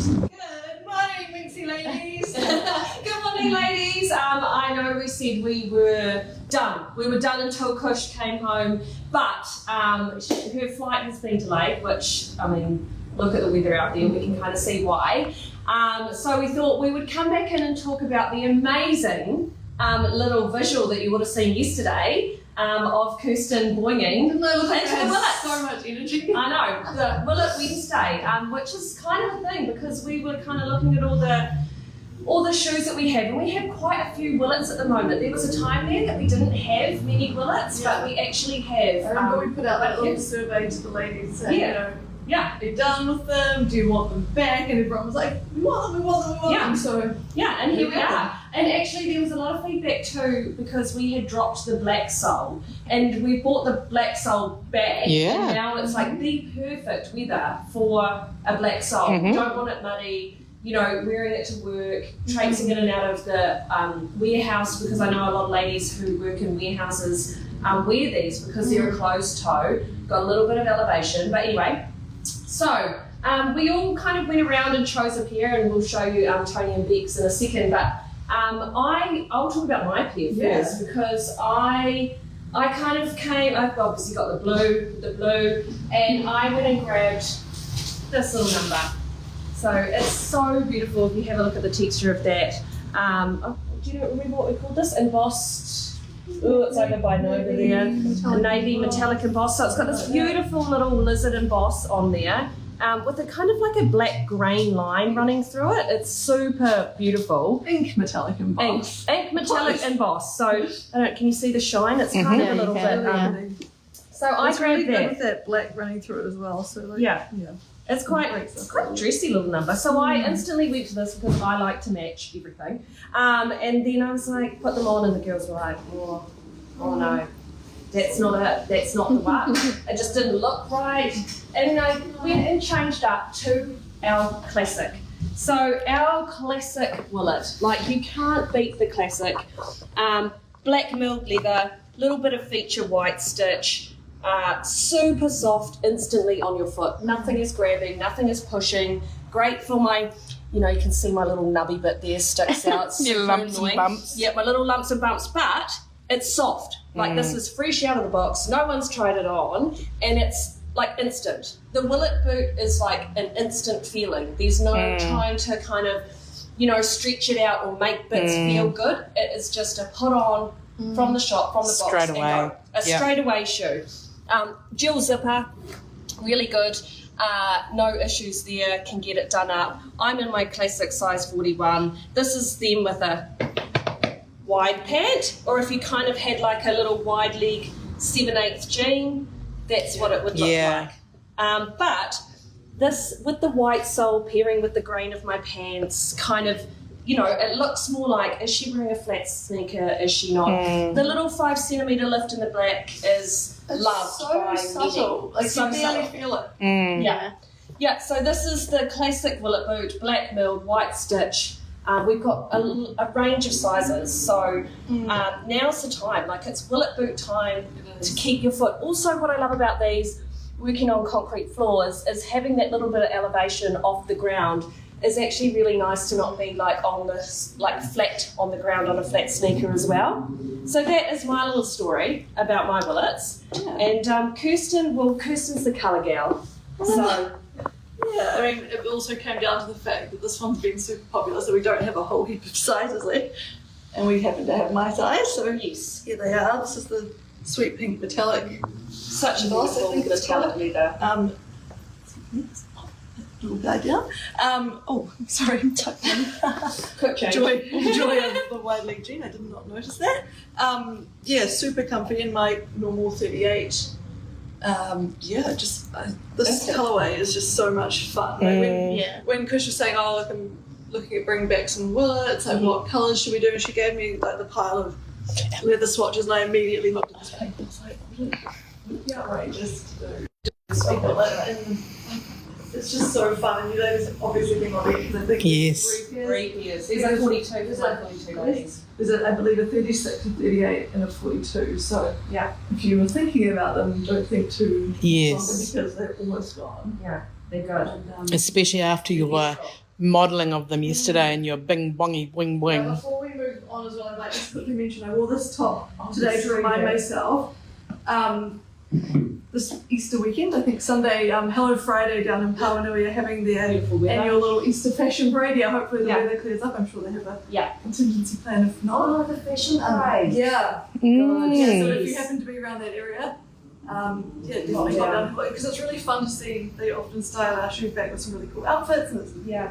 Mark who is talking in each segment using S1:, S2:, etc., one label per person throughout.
S1: Good morning, Minxy ladies.
S2: Good morning, ladies. I know we said we were done. We were done until Kush came home, but her flight has been delayed, which, I mean, look at the weather out there, we can kind of see why. So we thought we would come back in and talk about the amazing little visual that you would have seen yesterday of Kirsten boinging into the Willotts.
S1: So much energy.
S2: I know, the Willott Wednesday, which is kind of a thing because we were kind of looking at all the shoes that we have, and we have quite a few Willotts at the moment. There was a time there that we didn't have many Willotts, but we actually have.
S1: I remember we put out that little survey to the ladies saying, you know,
S2: yeah,
S1: are you done with them? Do you want them back? And everyone was like, we want them. So
S2: yeah, and here we are. And actually there was a lot of feedback too because we had dropped the black sole and we bought the black sole back.
S3: Yeah.
S2: And now it's like the perfect weather for a black sole.
S3: Mm-hmm.
S2: You don't want it muddy, you know, wearing it to work, traipsing in and out of the warehouse, because I know a lot of ladies who work in warehouses wear these because they're a closed toe, got a little bit of elevation. But anyway, so we all kind of went around and chose a pair, and we'll show you Tony and Bex in a second. But I'll talk about my pair first because I kind of came. I've obviously got the blue, and I went and grabbed this little number. So it's so beautiful. If you have a look at the texture of that, do you remember what we called this? Embossed. Oh, it's over by Nova there. A navy metallic emboss. So it's got this beautiful little lizard emboss on there, with a kind of like a black grain line running through it. It's super beautiful.
S1: Ink metallic emboss.
S2: Ink metallic emboss. So can you see the shine? It's kind of a little bit. So I grabbed
S1: really
S2: that.
S1: Good with that black running through it as well. So like,
S2: yeah. It's quite a dressy little number. So I instantly went to this because I like to match everything. And then I was like, put them on, and the girls were like, oh no, that's not it. That's not the one. It just didn't look right. And I went and changed up to our classic. So our classic Willott, like you can't beat the classic. Black milled leather, little bit of feature white stitch. Super soft instantly on your foot. Nothing is grabbing, nothing is pushing. Great for my, you can see my little nubby bit there sticks out.
S3: Your lumps and bumps.
S2: Yeah, my little lumps and bumps, but it's soft. Like this is fresh out of the box. No one's tried it on, and it's like instant. The Willott boot is like an instant feeling. There's no trying to kind of, stretch it out or make bits feel good. It is just a put on from the shop, from the box.
S3: Straight away.
S2: A straight away shoe. Dual zipper, really good, no issues there, can get it done up. I'm in my classic size 41. This is them with a wide pant, or if you kind of had like a little wide leg 7/8 jean, that's what it would look like. But this, with the white sole pairing with the green of my pants, kind of, it looks more like, is she wearing a flat sneaker, is she not? The little 5 centimetre lift in the black is loved by
S1: subtle.
S2: many.
S1: Like
S2: So
S1: you barely
S2: subtle.
S1: feel it.
S2: Yeah, so this is the classic Willott boot, black milled, white stitch. We've got a range of sizes, so now's the time. Like, it's Willott boot time to keep your foot. Also, what I love about these, working on concrete floors, is having that little bit of elevation off the ground is actually really nice to not be like on this, like flat on the ground on a flat sneaker as well. So that is my little story about my Willotts. And Kirsten's the colour gal. So
S1: yeah, I mean, it also came down to the fact that this one's been super popular, so we don't have a whole heap of sizes left, and we happen to have my size. So
S2: yes,
S1: here they are. This is the sweet pink metallic.
S2: Such a beautiful metallic leather.
S1: Little guy down. Sorry, I'm tucked in.
S2: Quick change.
S1: Joy of the wide leg jean. I did not notice that. Super comfy in my normal 38. This colourway is just so much fun. Like when Kush was saying, look, I'm looking at bringing back some Willotts, like what colours should we do? And she gave me like the pile of leather swatches, and I immediately looked at this pink and was like, would be outrageous to do. And it's just so fun, and there's obviously been on it because I think
S2: three pairs. There's a 42. There's like 42 ladies.
S1: There's I believe a 36, a 38, and a 42. So if you were thinking about them, don't think too long because they're almost gone.
S2: Yeah, they're good.
S3: Especially after your modelling of them yesterday and your bing bongy wing wing.
S1: Before we move on as well, I'd like to quickly mention I wore this top today to remind myself. This Easter weekend, I think Sunday, Hello Friday down in Pauanui are having their annual little Easter fashion parade. Yeah, hopefully the weather clears up. I'm sure they have a contingency plan if not.
S2: Oh, the fashion parade.
S1: Yeah. Yeah, so if you happen to be around that area, definitely pop down because it's really fun to see. They often style our shoes back with some really cool outfits, and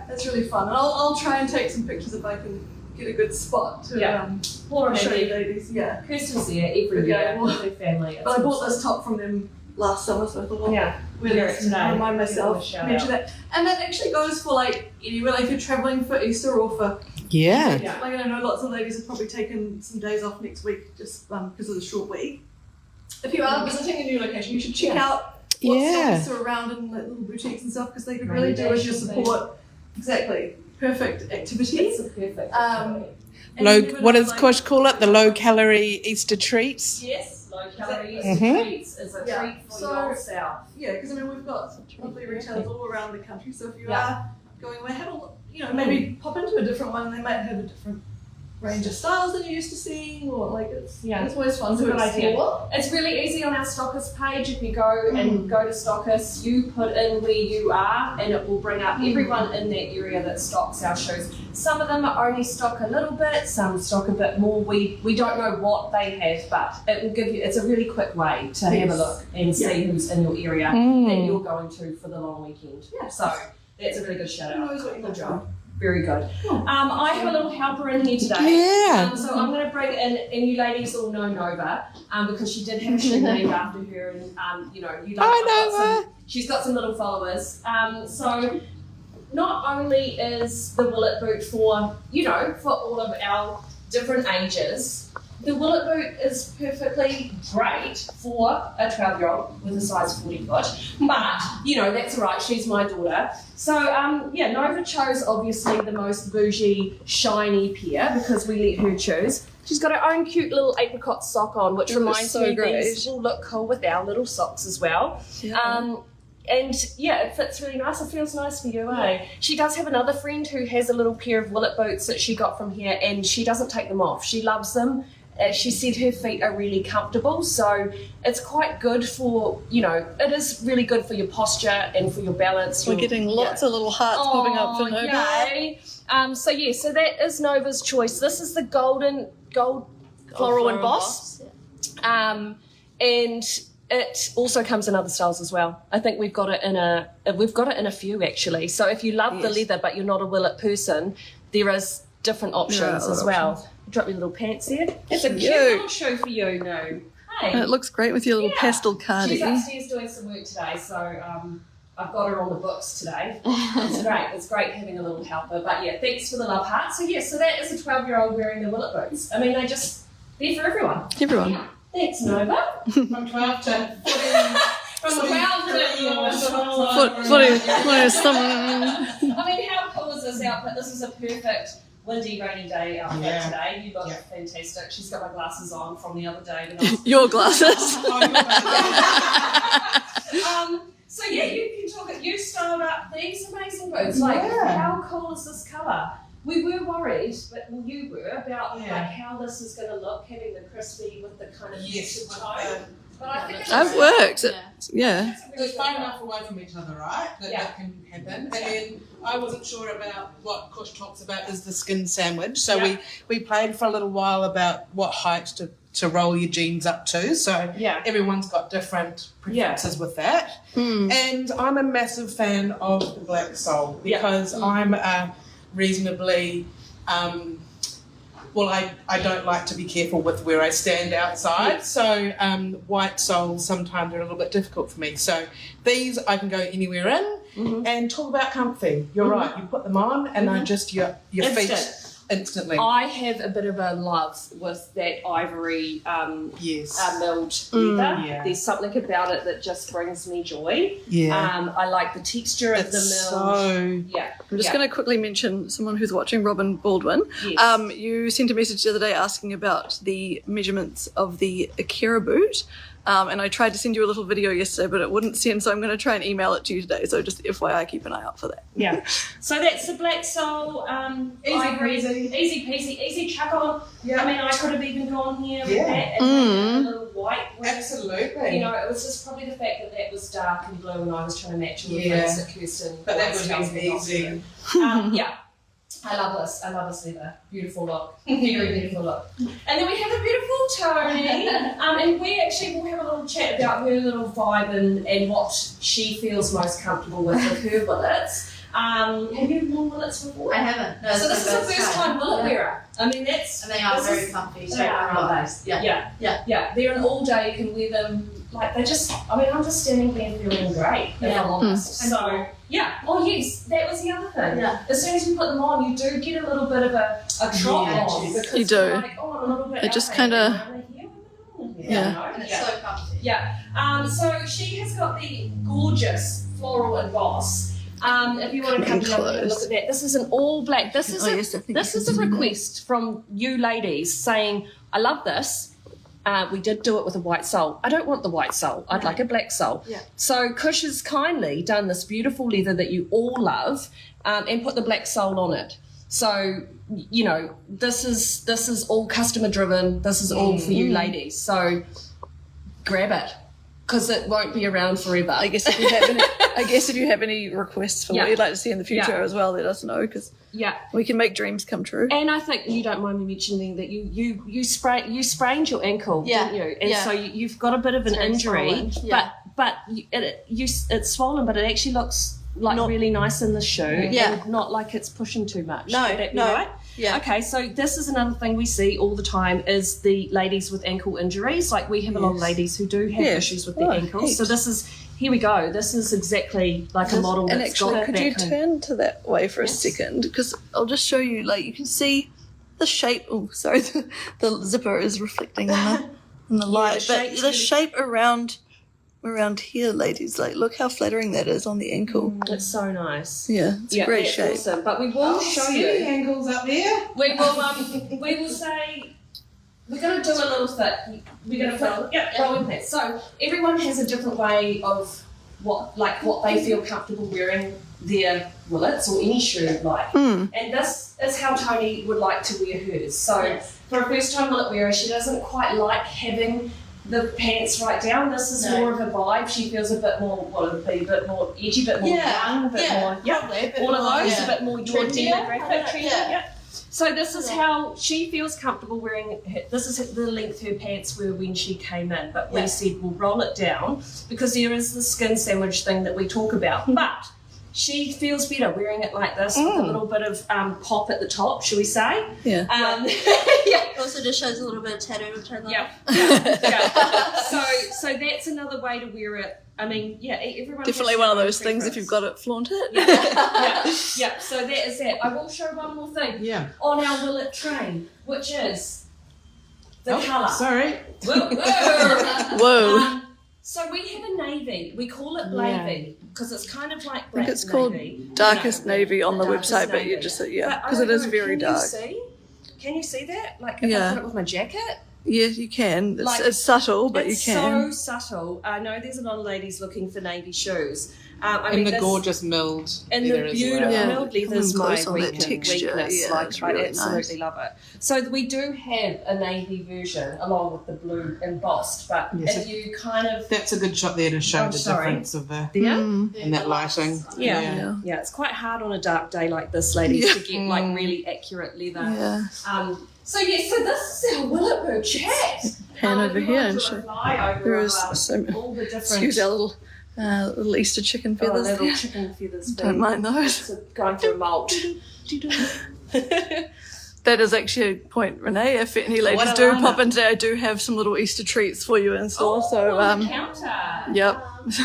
S1: it's really fun. And I'll try and take some pictures if I can get a good spot to show you ladies. Yeah,
S2: Kirsten's there every year with her family.
S1: But I bought this top from them last summer, so I thought, wear it today. Remind myself, mention that. And that actually goes for like anywhere, like if you're travelling for Easter or for like I know lots of ladies have probably taken some days off next week just because of the short week. If you are visiting a new location, you should check out what stocks are around in like, little boutiques and stuff because they could really do as your support. Exactly. Perfect activity.
S2: It's a perfect
S3: what does Kush call it? The low-calorie Easter treats?
S2: Yes, low-calorie Easter treats is a treat for your south.
S1: Yeah, because I mean we've got lovely retailers all around the country, so if you are going away, have a look, maybe pop into a different one and they might have a different range of styles than you're used to seeing, or like it's always fun to explore.
S2: It's really easy on our Stockist page. If you go and go to Stockist, you put in where you are and it will bring up everyone in that area that stocks our shoes. Some of them only stock a little bit, some stock a bit more. We don't know what they have, but it will give you, it's a really quick way to have a look and see who's in your area that you're going to for the long weekend. So that's a really good shout out. Good job. Very good. I have a little helper in here today. So I'm going to bring in, and you ladies all know Nova, because she did have a shoe named after her, and you love she's got some little followers. So not only is the Willott Boot for all of our different ages, the Willott Boot is perfectly great for a 12-year-old with a size 40 foot, but that's all right, she's my daughter. So Nova chose obviously the most bougie, shiny pair because we let her choose. She's got her own cute little apricot sock on, which reminds me these will look cool with our little socks as well. And it fits really nice. It feels nice for you, eh? She does have another friend who has a little pair of Willott boots that she got from here, and she doesn't take them off. She loves them. She said her feet are really comfortable, so it's quite good for, it is really good for your posture and for your balance.
S1: We're getting lots of little hearts popping up for Nova.
S2: So that is Nova's choice. This is the gold floral emboss. And it also comes in other styles as well. I think we've got it in a few actually. So if you love the leather but you're not a Willott person, there is different options as well. Drop your little pants there. It's a cute little shoe for you, no? Hey.
S1: It looks great with your little pastel cardi.
S2: She's upstairs doing some work today, so I've got her on the books today. It's great. It's great having a little helper. But thanks for the love heart. So so that is a 12-year-old wearing the Willott boots. I mean, they're for everyone.
S1: Everyone.
S2: Thanks, Nova.
S3: From 12 to 40.
S2: From 12 to
S1: 40.
S2: I mean, how cool is this outfit? This is a perfect windy, rainy day outfit today. You look fantastic. She's got my glasses on from the other day.
S1: Your glasses.
S2: So you can talk. You styled up these amazing boots. How cool is this colour? We were worried, but you were about how this is going to look, having the crispy with the kind of tone. But I think
S1: it works.
S3: It's far enough away from each other, right? That can happen. And then I wasn't sure about what Kush talks about is the skin sandwich. So we played for a little while about what height to roll your jeans up to. So everyone's got different preferences with that. And I'm a massive fan of the black sole because I'm a reasonably I don't like to be careful with where I stand outside, so white soles sometimes are a little bit difficult for me. So these I can go anywhere in, and talk about comfy. You're right, you put them on and I just your feet instantly.
S2: I have a bit of a love with that ivory milled leather. There's something about it that just brings me joy. I like the texture of the milled.
S1: I'm just going to quickly mention someone who's watching, Robin Baldwin. You sent a message the other day asking about the measurements of the Akira boot. And I tried to send you a little video yesterday, but it wouldn't send, so I'm going to try and email it to you today. So just FYI, keep an eye out for that.
S2: Yeah. So that's the black sole. Easy peasy, easy chuck on.
S3: Yeah.
S2: I mean, I could have even gone here with that and a little white.
S3: Absolutely.
S2: You know, it was just probably the fact that that was dark and blue and I was trying to match all the things that Kirsten.
S3: But that would have been easy.
S2: Yeah. I love this leather. Beautiful look. Very beautiful look. And then we have a beautiful Tony. And we actually will have a little chat about her little vibe and what she feels most comfortable with her Willotts. Have you worn Willotts before?
S4: I haven't. No,
S2: so this is the first time Willott wearer. I mean, that's...
S4: And they are very comfy.
S2: They are. Yeah. They're an all day. You can wear them. Like they just, I mean, I'm just standing there feeling great, if I'm honest. So, yeah. Oh, yes, that was the other thing. Yeah. As soon as you put them on, you do get a little bit of a trot on. Because
S1: you do.
S2: You're like, oh, I'm a little bit
S1: it just kind of...
S4: Yeah. And it's so comfy.
S2: Yeah. So she has got the gorgeous floral emboss. If you want to come down and look at that, this is an all black. This is a request from you ladies saying, I love this. We did do it with a white sole. I don't want the white sole. I'd like a black sole.
S1: Yeah.
S2: So Kush has kindly done this beautiful leather that you all love and put the black sole on it. So, you know, this is all customer driven. This is all for you ladies. So grab it because it won't be around forever.
S1: I guess if you have any requests for what you'd like to see in the future as well, let us know because we can make dreams come true.
S2: And I think you don't mind me mentioning that you sprained your ankle, didn't you? And so you've got a bit of an injury, but it's swollen, but it actually looks like really nice in the shoe, and not like it's pushing too much.
S4: No,
S2: Would that be right?
S4: Yeah.
S2: Okay, so this is another thing we see all the time is the ladies with ankle injuries. Like we have a lot of ladies who do have issues with their ankles.
S1: Heaps.
S2: So this is, here we go. This is exactly like a model
S1: and
S2: that's
S1: actually,
S2: got
S1: could
S2: that
S1: you
S2: kind
S1: turn to that way for a second? Because I'll just show you, like you can see the shape. Oh, sorry, the zipper is reflecting in the light. But the shape around here, ladies, like look how flattering that is on the ankle.
S2: It's so nice.
S1: Yeah, it's a great shape.
S2: Awesome. But we will show you
S3: ankles up there.
S2: We will say we're going to do a little thing. We're going to put rolling pants. So everyone has a different way of what they feel comfortable wearing their Willotts or any shoe like. And this is how Tony would like to wear hers. So for a first time Willott wearer, she doesn't quite like having the pants right down. This is more of a vibe. She feels a bit more, a bit more edgy, a bit more young, a bit more, all of those, a bit more demographic. So this is how she feels comfortable wearing. This is the length her pants were when she came in, but we said we'll roll it down because there is the skin sandwich thing that we talk about. But she feels better wearing it like this with a little bit of pop at the top, shall we say?
S1: Yeah.
S4: Also just shows a little bit of tattoo, which I love.
S2: So that's another way to wear it. I mean, everyone
S1: definitely one of those things. If you've got it, flaunt it.
S2: So that is that. I will show one more thing. On our Willott train, which is the colour.
S3: Sorry.
S1: Whoa.
S2: So we have a navy. We call it navy because it's kind of like black.
S1: I think it's called darkest navy on the website, but you just because it is very dark.
S2: Can you see that? Like if I put it with my jacket?
S1: Yeah, you can. It's subtle, but you can.
S2: It's so subtle. I know there's a lot of ladies looking for navy shoes.
S3: Gorgeous milled
S2: and
S3: leather
S2: the beautiful milled leather is my weakness.
S1: It's
S2: I
S1: really
S2: absolutely love it. So we do have a navy version along with the blue embossed, but if you kind of
S3: that's a good shot there to show the difference of the and that lighting.
S2: Yeah, it's quite hard on a dark day like this, ladies, to get like really accurate leather. So this is our Willott Boot chat.
S1: Pan over here and show. There is
S2: all the different.
S1: Excuse our little Easter chicken feathers.
S2: Little chicken feathers.
S1: Don't mind those.
S2: Going through a moult.
S1: That is actually a point, Renee. If any ladies do pop in today, I do have some little Easter treats for you in store.
S2: Counter.
S1: Yep.
S2: So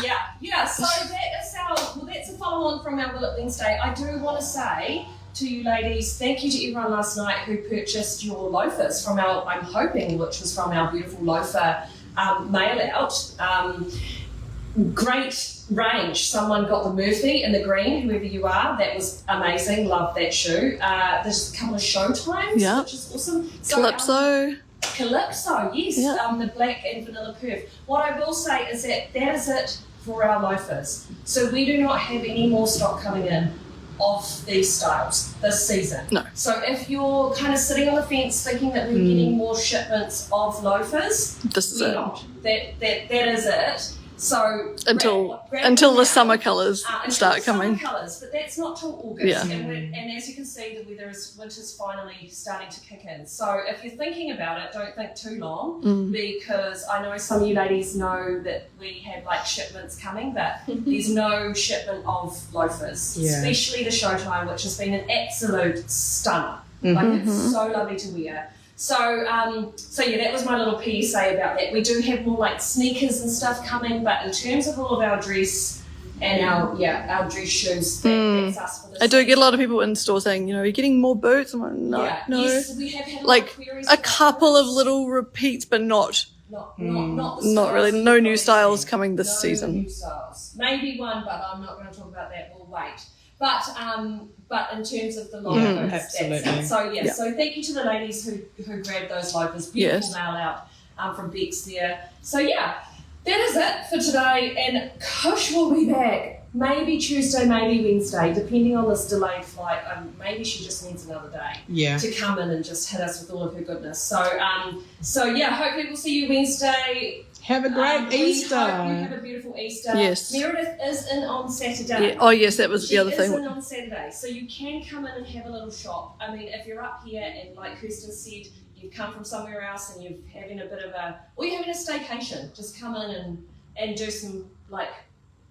S2: that's a follow on from our Willott Wednesday. I do want to say to you ladies, thank you to everyone last night who purchased your loafers from our, I'm hoping, which was from our beautiful loafer mail out. Great range. Someone got the Murphy in the green, whoever you are. That was amazing. Love that shoe. There's a couple of show times, which is awesome. So, Calypso, yes, the black and vanilla perf. What I will say is that is it for our loafers. So we do not have any more stock coming in of these styles this season.
S1: No.
S2: So if you're kind of sitting on the fence thinking that we're getting more shipments of loafers,
S1: This is
S2: we're
S1: it.
S2: not. That is it. So
S1: Until
S2: grab
S1: the
S2: now.
S1: summer colours start coming.
S2: Summer colours, but that's not till August.
S1: Yeah.
S2: And as you can see, the winter's finally starting to kick in. So if you're thinking about it, don't think too long because I know some of you ladies know that we have like shipments coming, but there's no shipment of loafers, especially the Showtime, which has been an absolute stunner. Like it's so lovely to wear. So yeah, that was my little PSA about that. We do have more like sneakers and stuff coming, but in terms of all of our dress and our dress shoes, that's us for this
S1: I do get a
S2: season.
S1: lot of people in store saying, you know, you're getting more boots. I'm like, no.
S2: Yes, we have had
S1: Like
S2: queries
S1: a
S2: about
S1: couple of
S2: boots.
S1: little repeats, but not
S2: Not the
S1: not really.
S2: styles
S1: No
S2: you've
S1: new
S2: probably
S1: styles
S2: seen.
S1: coming this
S2: No
S1: season.
S2: new styles. Maybe one, but I'm not going to talk about that. We'll wait. But in terms of the loafers, that's
S3: absolutely.
S2: it. So
S1: Yeah.
S2: so thank you to the ladies who grabbed those loafers. Beautiful mail out from Bex there. So yeah, that is it for today. And Kush will be back maybe Tuesday, maybe Wednesday, depending on this delayed flight. Maybe she just needs another day to come in and just hit us with all of her goodness. So yeah, hopefully we'll see you Wednesday.
S3: Have a great Easter.
S2: We hope you have a beautiful Easter.
S1: Yes.
S2: Meredith is in on Saturday.
S1: Yeah. Oh yes, that was the other
S2: She
S1: thing.
S2: is in on Saturday, so you can come in and have a little shop. I mean, if you're up here and like Kirsten said, you've come from somewhere else and you're having a bit of or you're having a staycation, just come in and do some like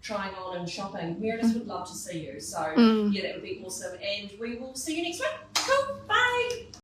S2: trying on and shopping. Meredith would love to see you. So yeah, that would be awesome. And we will see you next week. Cool. Bye.